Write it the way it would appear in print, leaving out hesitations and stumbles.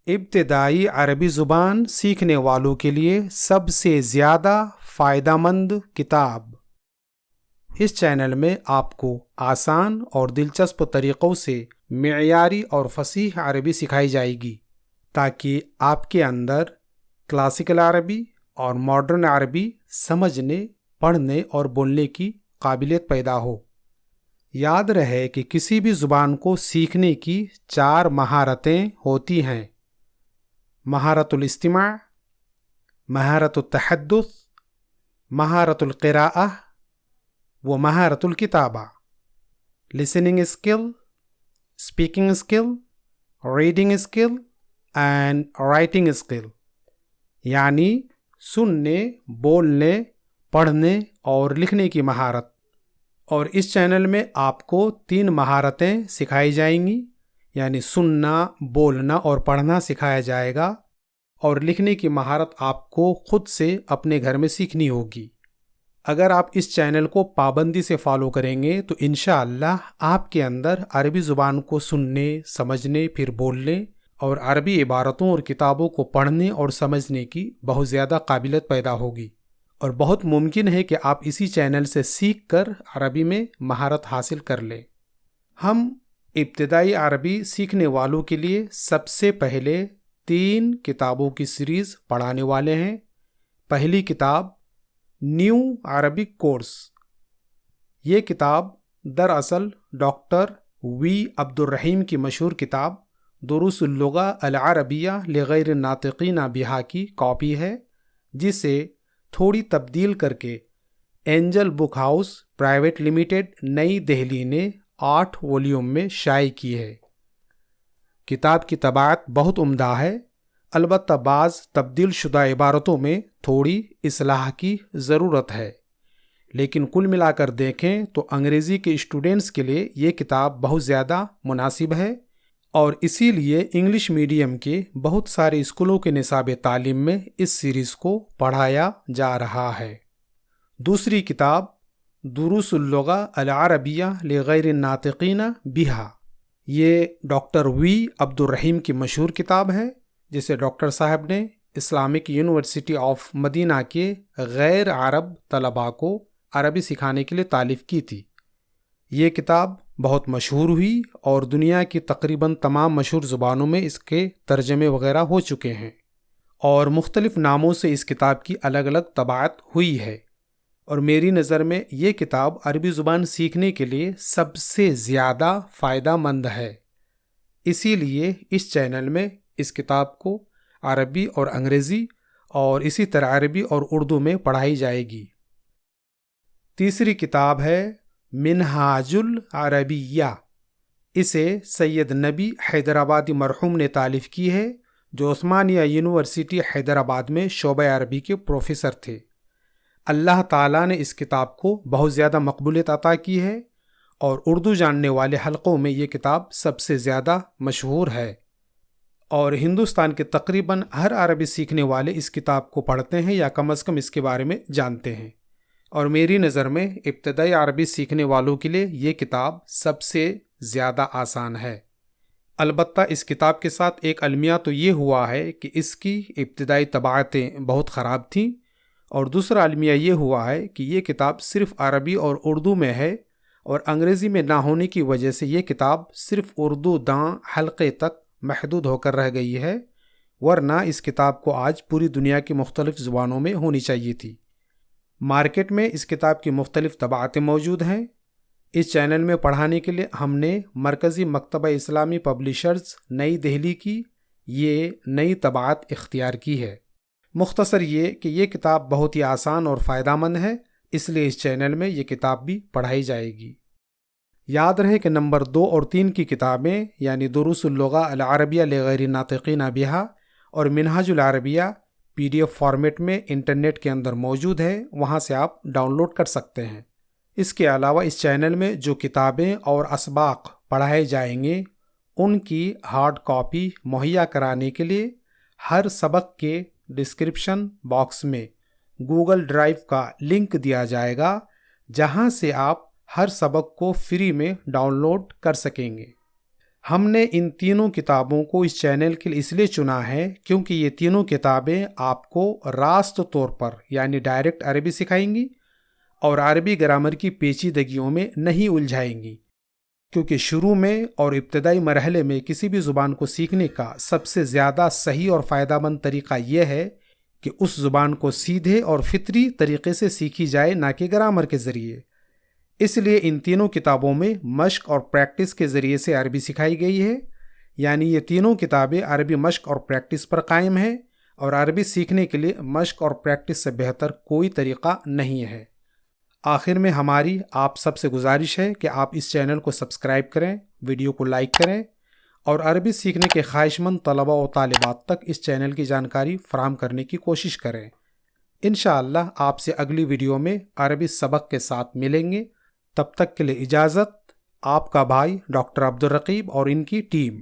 ابتدائی عربی زبان سیکھنے والوں کے لیے سب سے زیادہ فائدہ مند کتاب۔ اس چینل میں آپ کو آسان اور دلچسپ طریقوں سے معیاری اور فصیح عربی سکھائی جائے گی تاکہ آپ کے اندر کلاسیکل عربی اور ماڈرن عربی سمجھنے، پڑھنے اور بولنے کی قابلیت پیدا ہو۔ یاد رہے کہ کسی بھی زبان کو سیکھنے کی 4 مہارتیں ہوتی ہیں: مہارت الاستماع، مہارت التحدث، مہارت القراءہ و مہارت الکتابہ۔ listening skill, speaking skill, reading skill and writing skill، یعنی سننے، بولنے، پڑھنے اور لکھنے کی مہارت۔ اور اس چینل میں آپ کو 3 مہارتیں سکھائی جائیں گی، یعنی سننا، بولنا اور پڑھنا سکھایا جائے گا، اور لکھنے کی مہارت آپ کو خود سے اپنے گھر میں سیکھنی ہوگی۔ اگر آپ اس چینل کو پابندی سے فالو کریں گے تو انشاءاللہ آپ کے اندر عربی زبان کو سننے، سمجھنے، پھر بولنے اور عربی عبارتوں اور کتابوں کو پڑھنے اور سمجھنے کی بہت زیادہ قابلیت پیدا ہوگی، اور بہت ممکن ہے کہ آپ اسی چینل سے سیکھ کر عربی میں مہارت حاصل کر لیں۔ ہم ابتدائی عربی سیکھنے والوں کے لیے سب سے پہلے 3 کتابوں کی سیریز پڑھانے والے ہیں۔ پہلی کتاب نیو عربک کورس۔ یہ کتاب دراصل ڈاکٹر وی عبدالرحیم کی مشہور کتاب دروس اللغة العربیہ لغیر الناطقین بہا کی کاپی ہے، جسے تھوڑی تبدیل کر کے اینجل بک ہاؤس پرائیویٹ لمیٹڈ نئی دہلی نے 8 والیوم میں شائع کی ہے۔ کتاب کی طباعت بہت عمدہ ہے، البتہ بعض تبدیل شدہ عبارتوں میں تھوڑی اصلاح کی ضرورت ہے، لیکن کل ملا کر دیکھیں تو انگریزی کے اسٹوڈنٹس کے لیے یہ کتاب بہت زیادہ مناسب ہے، اور اسی لیے انگلش میڈیم کے بہت سارے اسکولوں کے نصاب تعلیم میں اس سیریز کو پڑھایا جا رہا ہے۔ دوسری کتاب دروس اللغة العربیہ لغیر الناطقین بہا، یہ ڈاکٹر وی عبدالرحیم کی مشہور کتاب ہے، جسے ڈاکٹر صاحب نے اسلامک یونیورسٹی آف مدینہ کے غیر عرب طلباء کو عربی سکھانے کے لیے تالیف کی تھی۔ یہ کتاب بہت مشہور ہوئی اور دنیا کی تقریباً تمام مشہور زبانوں میں اس کے ترجمے وغیرہ ہو چکے ہیں، اور مختلف ناموں سے اس کتاب کی الگ الگ طباعت ہوئی ہے، اور میری نظر میں یہ کتاب عربی زبان سیکھنے کے لیے سب سے زیادہ فائدہ مند ہے۔ اسی لیے اس چینل میں اس کتاب کو عربی اور انگریزی اور اسی طرح عربی اور اردو میں پڑھائی جائے گی۔ تیسری کتاب ہے منہاج العربیہ۔ اسے سید نبی حیدرآبادی مرحوم نے تالیف کی ہے، جو عثمانیہ یونیورسٹی حیدرآباد میں شعبہ عربی کے پروفیسر تھے۔ اللہ تعالیٰ نے اس کتاب کو بہت زیادہ مقبولیت عطا کی ہے، اور اردو جاننے والے حلقوں میں یہ کتاب سب سے زیادہ مشہور ہے، اور ہندوستان کے تقریباً ہر عربی سیکھنے والے اس کتاب کو پڑھتے ہیں یا کم از کم اس کے بارے میں جانتے ہیں، اور میری نظر میں ابتدائی عربی سیکھنے والوں کے لیے یہ کتاب سب سے زیادہ آسان ہے۔ البتہ اس کتاب کے ساتھ ایک المیہ تو یہ ہوا ہے کہ اس کی ابتدائی طباعتیں بہت خراب تھیں، اور دوسرا المیہ یہ ہوا ہے کہ یہ کتاب صرف عربی اور اردو میں ہے، اور انگریزی میں نہ ہونے کی وجہ سے یہ کتاب صرف اردو داں حلقے تک محدود ہو کر رہ گئی ہے، ورنہ اس کتاب کو آج پوری دنیا کی مختلف زبانوں میں ہونی چاہیے تھی۔ مارکیٹ میں اس کتاب کی مختلف طباعتیں موجود ہیں۔ اس چینل میں پڑھانے کے لیے ہم نے مرکزی مکتبہ اسلامی پبلیشرز نئی دہلی کی یہ نئی طباعت اختیار کی ہے۔ مختصر یہ کہ یہ کتاب بہت ہی آسان اور فائدہ مند ہے، اس لیے اس چینل میں یہ کتاب بھی پڑھائی جائے گی۔ یاد رہے کہ نمبر 2 اور 3 کی کتابیں، یعنی دروس اللغة العربیہ لغیر الناطقین بہا اور منہاج العربیہ، PDF فارمیٹ میں انٹرنیٹ کے اندر موجود ہے، وہاں سے آپ ڈاؤن لوڈ کر سکتے ہیں۔ اس کے علاوہ اس چینل میں جو کتابیں اور اسباق پڑھائے جائیں گے، ان کی ہارڈ کاپی مہیا کرانے کے لیے ہر سبق کے ڈسکرپشن باکس میں گوگل ڈرائیو کا لنک دیا جائے گا، جہاں سے آپ ہر سبق کو فری میں ڈاؤن لوڈ کر سکیں گے۔ ہم نے ان تینوں کتابوں کو اس چینل کے لیے اس لیے چنا ہے کیونکہ یہ تینوں کتابیں آپ کو راست طور پر یعنی ڈائریکٹ عربی سکھائیں گی اور عربی گرامر کی پیچیدگیوں میں نہیں الجھائیں گی، کیونکہ شروع میں اور ابتدائی مرحلے میں کسی بھی زبان کو سیکھنے کا سب سے زیادہ صحیح اور فائدہ مند طریقہ یہ ہے کہ اس زبان کو سیدھے اور فطری طریقے سے سیکھی جائے، نہ کہ گرامر کے ذریعے۔ اس لیے ان تینوں کتابوں میں مشق اور پریکٹس کے ذریعے سے عربی سکھائی گئی ہے، یعنی یہ تینوں کتابیں عربی مشق اور پریکٹس پر قائم ہیں، اور عربی سیکھنے کے لیے مشق اور پریکٹس سے بہتر کوئی طریقہ نہیں ہے۔ آخر میں ہماری آپ سب سے گزارش ہے کہ آپ اس چینل کو سبسکرائب کریں، ویڈیو کو لائک کریں، اور عربی سیکھنے کے خواہش مند طلباء و طالبات تک اس چینل کی جانکاری فراہم کرنے کی کوشش کریں۔ انشاءاللہ آپ سے اگلی ویڈیو میں عربی سبق کے ساتھ ملیں گے۔ تب تک کے لیے اجازت، آپ کا بھائی ڈاکٹر عبدالرقیب اور ان کی ٹیم۔